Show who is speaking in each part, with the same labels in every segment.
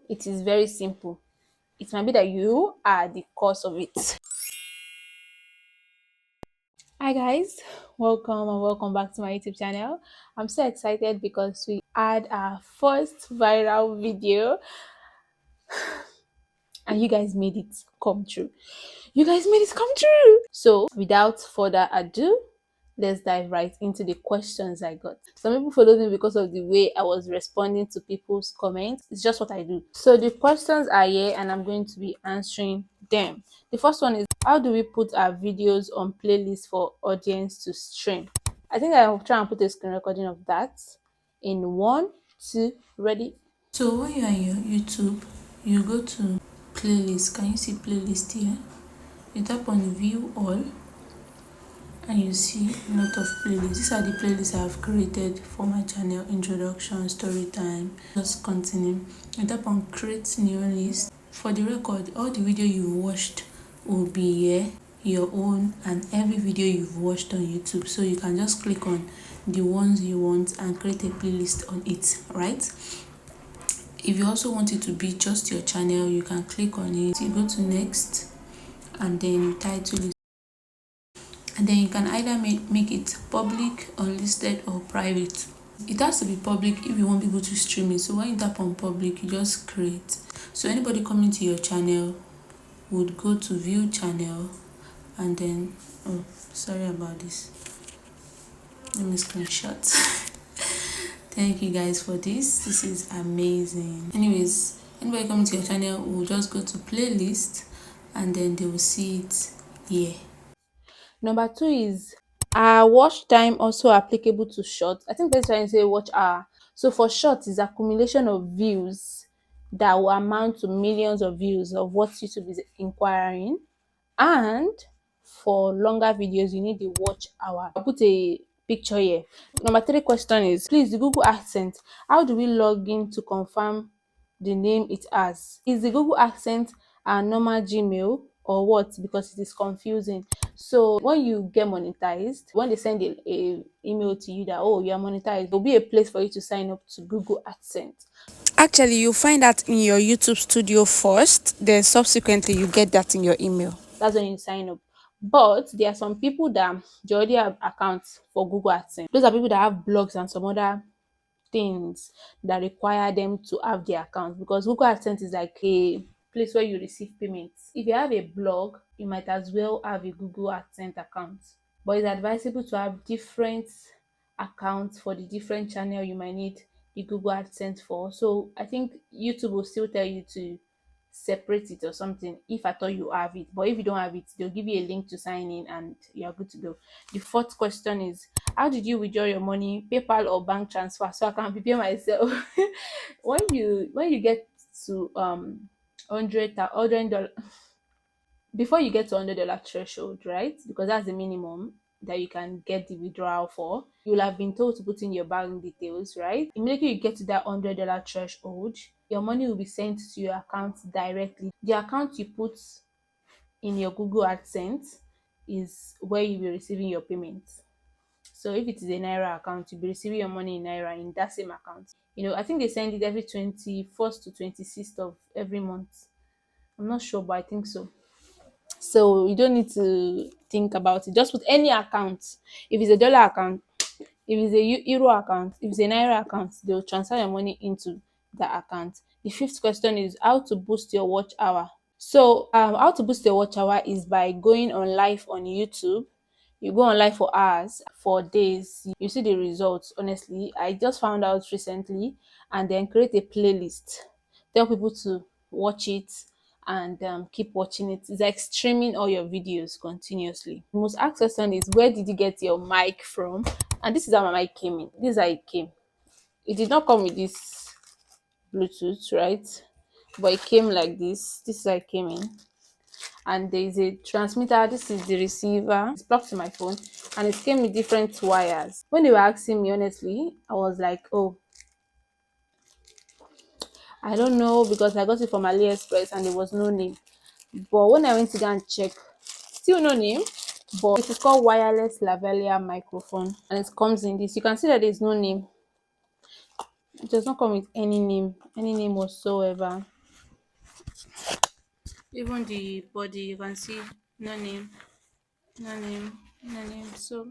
Speaker 1: It is very simple. It might be that you are the cause of it. Hi guys, welcome and welcome back to my YouTube channel. I'm so excited because we had our first viral video and you guys made it come true. You guys made it come true. So without further ado, let's dive right into the questions I got. Some people followed me because of the way I was responding to people's comments. It's just what I do. So the questions are here and I'm going to be answering them. The first one is, how do we put our videos on playlists for audience to stream? I think I'll try and put a screen recording of that in 1, 2, ready?
Speaker 2: So when you're on your YouTube, you go to playlist. Can you see playlist here? You tap on view all and you see a lot of playlists. These are the playlists I have created for my channel: introduction, story time, just continue. You tap on create new list. For the record, all the video you watched will be here, your own, and every video you've watched on YouTube. So you can just click on the ones you want and create a playlist on it, right? If you also want it to be just your channel, you can click on it. You go to next and then you title it, and then you can either make it public, unlisted, or private. It has to be public if you want people to stream it. So when you tap on public, you just create. So anybody coming to your channel would go to view channel and then, oh, sorry about this, let me screenshot. Thank you guys for this is amazing. Anyways, anybody coming to your channel will just go to playlist and then they will see it here.
Speaker 1: Number 2 is, are watch time also applicable to short? I think that's trying to say watch hour. So for short is accumulation of views that will amount to millions of views of what YouTube is inquiring, and for longer videos you need the watch hour. I'll put a picture here. Number 3 question is, please, the Google AdSense, how do we log in to confirm the name it has? Is the Google AdSense a normal Gmail or what? Because it is confusing. So when you get monetized, when they send a email to you that, oh, you are monetized, there'll be a place for you to sign up to Google AdSense.
Speaker 3: Actually, you find that in your YouTube studio first, then subsequently you get that in your email.
Speaker 1: That's when you sign up. But there are some people that they already have accounts for Google AdSense. Those are people that have blogs and some other things that require them to have their account, because Google AdSense is like a place where you receive payments. If you have a blog, you might as well have a Google AdSense account. But it's advisable to have different accounts for the different channel you might need the Google AdSense for. So I think YouTube will still tell you to separate it or something if at all you have it. But if you don't have it, they'll give you a link to sign in and you're good to go. The fourth question is, how did you withdraw your money, PayPal or bank transfer? So I can prepare myself. When you get to $100 before you get to $100 threshold, right? Because that's the minimum that you can get the withdrawal for. You'll have been told to put in your bank details, right? Immediately you get to that $100 threshold, your money will be sent to your account directly. The account you put in your Google AdSense is where you'll be receiving your payments. So if it is a Naira account, you'll be receiving your money in Naira in that same account. I think they send it every 21st to 26th of every month. I'm not sure, but I think so. So you don't need to think about it. Just put any account. If it's a dollar account, if it's a euro account, if it's a Naira account, they'll transfer your money into that account. The fifth question is, how to boost your watch hour? So how to boost your watch hour is by going on live on YouTube. You go on live for hours, for days, you see the results. Honestly, I just found out recently, and then create a playlist, tell people to watch it, and keep watching it. It's like streaming all your videos continuously. The most asked question is, where did you get your mic from? And this is how my mic came in. This is how it came. It did not come with this Bluetooth, right? But it came like this. This is how it came in. And there is a transmitter. This is the receiver. It's plugged to my phone, and it came with different wires. When they were asking me, honestly, I was like, oh, I don't know, because I got it from AliExpress and there was no name. But when I went to go and check, still no name. But it is called wireless lavalier microphone, and it comes in this. You can see that there's no name. It does not come with any name whatsoever. Even the body, you can see no name, no name, no name. So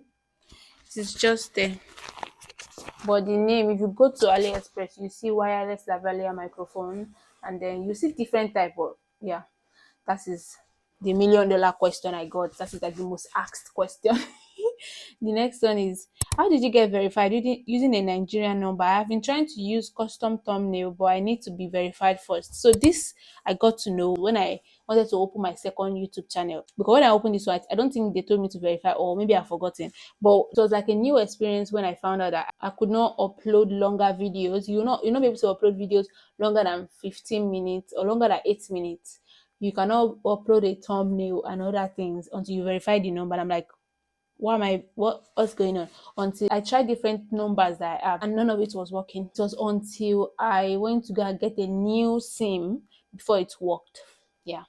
Speaker 1: it is just there. But the name, if you go to AliExpress, you see wireless lavalier microphone, and then you see different type of, yeah. That is the $1 million question I got. That is like the most asked question. The next one is, how did you get verified using a Nigerian number? I've been trying to use custom thumbnail, but I need to be verified first. So this I got to know when I wanted to open my second YouTube channel. Because when I opened this one, I don't think they told me to verify, or maybe I've forgotten. But it was like a new experience when I found out that I could not upload longer videos. You're not able to upload videos longer than 15 minutes or longer than 8 minutes. You cannot upload a thumbnail and other things until you verify the number. And I'm like, what's going on? Until I tried different numbers that I have, and none of it was working. It was until I went to go and get a new SIM before it worked. Yeah.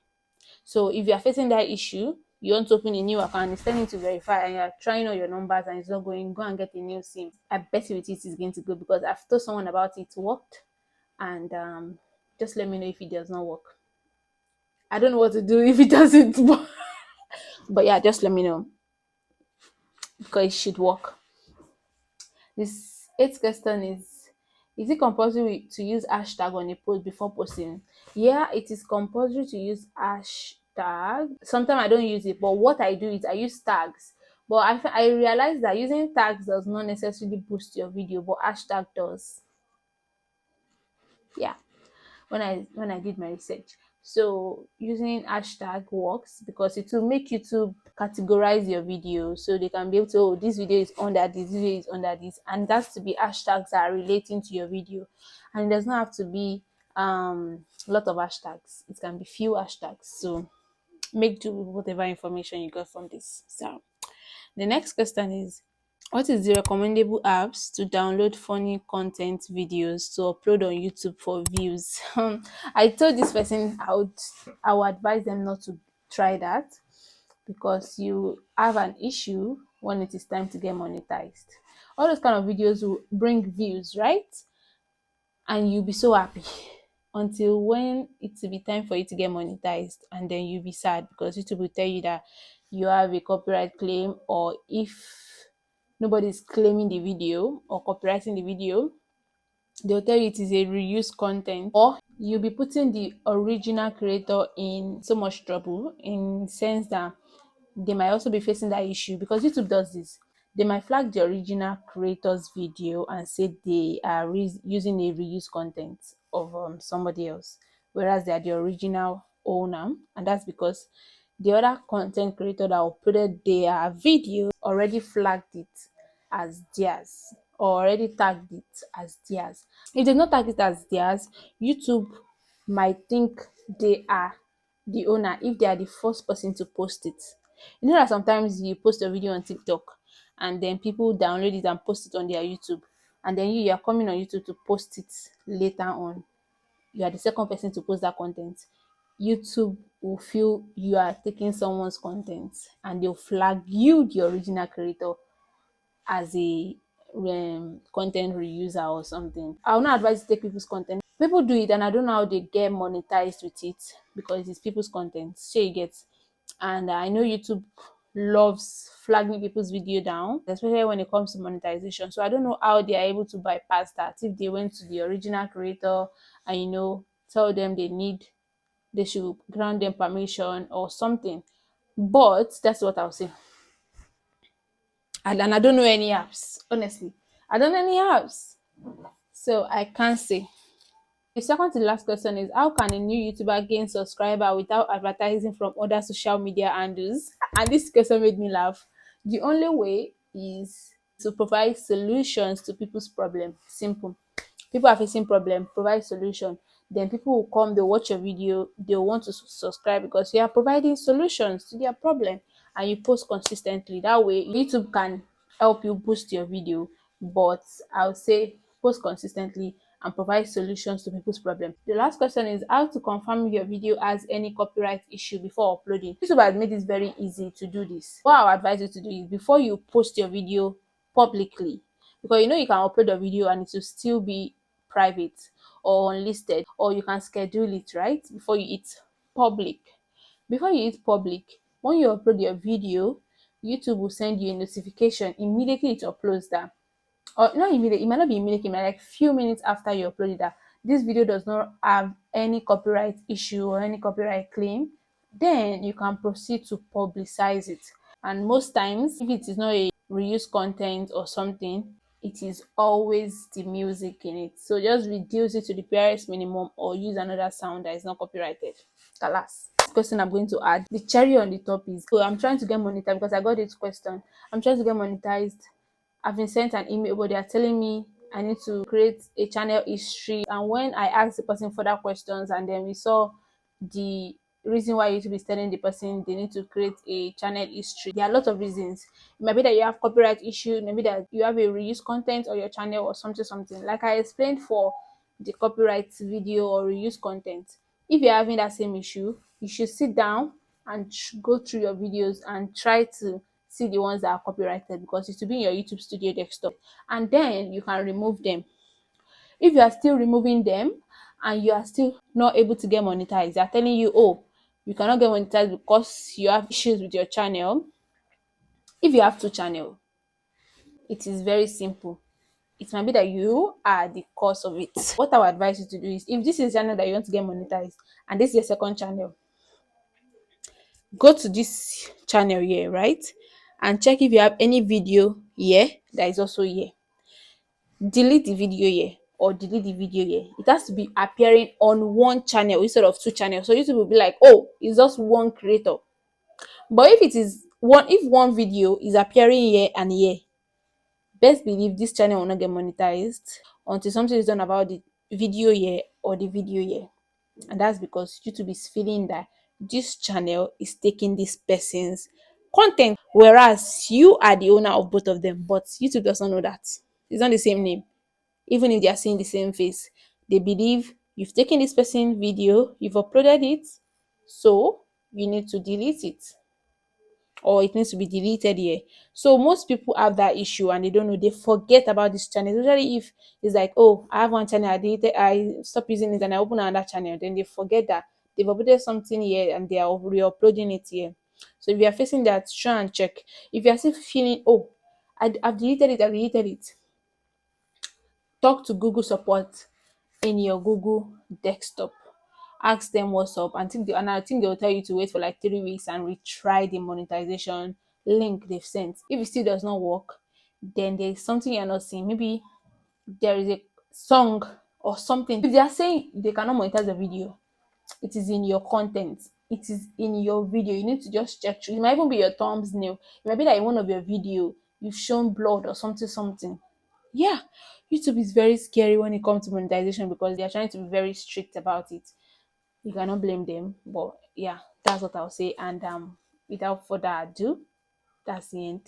Speaker 1: So if you are facing that issue, you want to open a new account, it's telling you to verify, and you're trying all your numbers and it's not going, go and get a new SIM. I bet you it is going to go, because I've told someone about it worked, and just let me know if it does not work. I don't know what to do if it doesn't, but yeah, just let me know, because it should work. This eighth question is it compulsory to use hashtag on a post before posting? Yeah, it is compulsory to use hashtag. Sometimes I don't use it, but what I do is I use tags. But I realize that using tags does not necessarily boost your video, but hashtag does. Yeah, when I did my research. So using hashtag works because it will make YouTube categorize your video, so they can be able to, oh, this video is under this, video is under this, and that's to be hashtags that are relating to your video. And it does not have to be a lot of hashtags. It can be few hashtags. So make do with whatever information you got from this. So the next question is, what is the recommendable apps to download funny content videos to upload on YouTube for views? I told this person I would advise them not to try that, because you have an issue when it is time to get monetized. All those kind of videos will bring views, right? And you'll be so happy until when it will be time for you to get monetized, and then you'll be sad because YouTube will tell you that you have a copyright claim, or if nobody's claiming the video or copywriting the video, they'll tell you it is a reused content, or you'll be putting the original creator in so much trouble, in sense that they might also be facing that issue, because YouTube does this. They might flag the original creator's video and say they are using a reused content of somebody else, whereas they are the original owner, and that's because the other content creator that uploaded their video already flagged it as theirs, or already tagged it as theirs. If they not tag it as theirs, YouTube might think they are the owner if they are the first person to post it. You know that sometimes you post a video on TikTok and then people download it and post it on their YouTube, and then you are coming on YouTube to post it later on. You are the second person to post that content. YouTube will feel you are taking someone's content, and they'll flag you, the original creator, as a content reuser or something. I will not advise you to take people's content. People do it, and I don't know how they get monetized with it, because it's people's content. So you get, and I know YouTube loves flagging people's video down, especially when it comes to monetization. So I don't know how they are able to bypass that. If they went to the original creator and tell them they should grant them permission or something. But that's what I'll say. And I don't know any apps, honestly. I don't know any apps. So I can't say. The second to the last question is, how can a new YouTuber gain subscriber without advertising from other social media handles? And this question made me laugh. The only way is to provide solutions to people's problem. Simple. People are facing problem, provide solution. Then people will come, they'll watch your video, they'll want to subscribe because you are providing solutions to their problem, and you post consistently. That way YouTube can help you boost your video, but I'll say post consistently and provide solutions to people's problem. The last question is, how to confirm your video has any copyright issue before uploading. YouTube has made it very easy to do this. What I advise you to do is, before you post your video publicly, because you can upload a video and it will still be private, or unlisted, or you can schedule it, right, before you hit public. Before you hit public, when you upload your video, YouTube will send you a notification immediately it uploads that, or not immediately, it might not be immediately, it might like few minutes after you upload it, that this video does not have any copyright issue or any copyright claim. Then you can proceed to publicize it. And most times, if it is not a reused content or something, it is always the music in it. So just reduce it to the barest minimum or use another sound that is not copyrighted. Kalas. This question I'm going to add, the cherry on the top is, so I'm trying to get monetized because I got this question. I'm trying to get monetized. I've been sent an email, but they are telling me I need to create a channel history. And when I asked the person further questions, and then we saw the reason why YouTube is telling the person they need to create a channel history, there are a lot of reasons. It might be that you have copyright issue, maybe that you have a reused content on your channel or something. Like I explained for the copyright video or reused content. If you're having that same issue, you should sit down and go through your videos and try to see the ones that are copyrighted, because it will be in your YouTube Studio desktop, and then you can remove them. If you are still removing them and you are still not able to get monetized, they are telling you, oh, you cannot get monetized because you have issues with your channel. If you have two channels, it is very simple. It might be that you are the cause of it. What I would advise you to do is, if this is a channel that you want to get monetized and this is your second channel, go to this channel here, right, and check if you have any video here that is also here. Delete the video here or delete the video here. It has to be appearing on one channel instead of two channels, so YouTube will be like, oh, it's just one creator. But if it is one, if one video is appearing here and here, best believe this channel will not get monetized until something is done about the video here or the video here. And that's because YouTube is feeling that this channel is taking this person's content, whereas you are the owner of both of them. But YouTube does not know that. It's not the same name. Even if they are seeing the same face, they believe you've taken this person's video, you've uploaded it, so you need to delete it, or it needs to be deleted here. So most people have that issue and they don't know, they forget about this channel, especially if it's like, oh, I have one channel, I deleted, I stop using it and I open another channel, then they forget that they've uploaded something here and they are re-uploading it here. So if you are facing that, try and check. If you are still feeling, oh, I've deleted it, talk to Google support in your Google desktop. Ask them what's up, and I think they'll tell you to wait for like 3 weeks and retry the monetization link they've sent. If it still does not work, then there's something you're not seeing. Maybe there is a song or something. If they are saying they cannot monetize the video, it is in your content. It is in your video. You need to just check through. It might even be your thumbnail. It might be that in one of your video you've shown blood or something. Yeah, YouTube is very scary when it comes to monetization because they are trying to be very strict about it. You cannot blame them, but yeah, that's what I'll say. And without further ado, that's the end.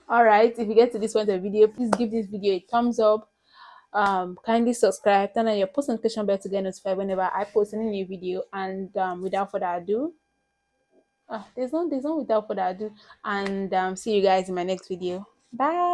Speaker 1: All right, if you get to this point of the video, please give this video a thumbs up. Kindly subscribe, turn on your post notification bell to get notified whenever I post any new video. And without further ado, there's no without further ado. And see you guys in my next video. Bye.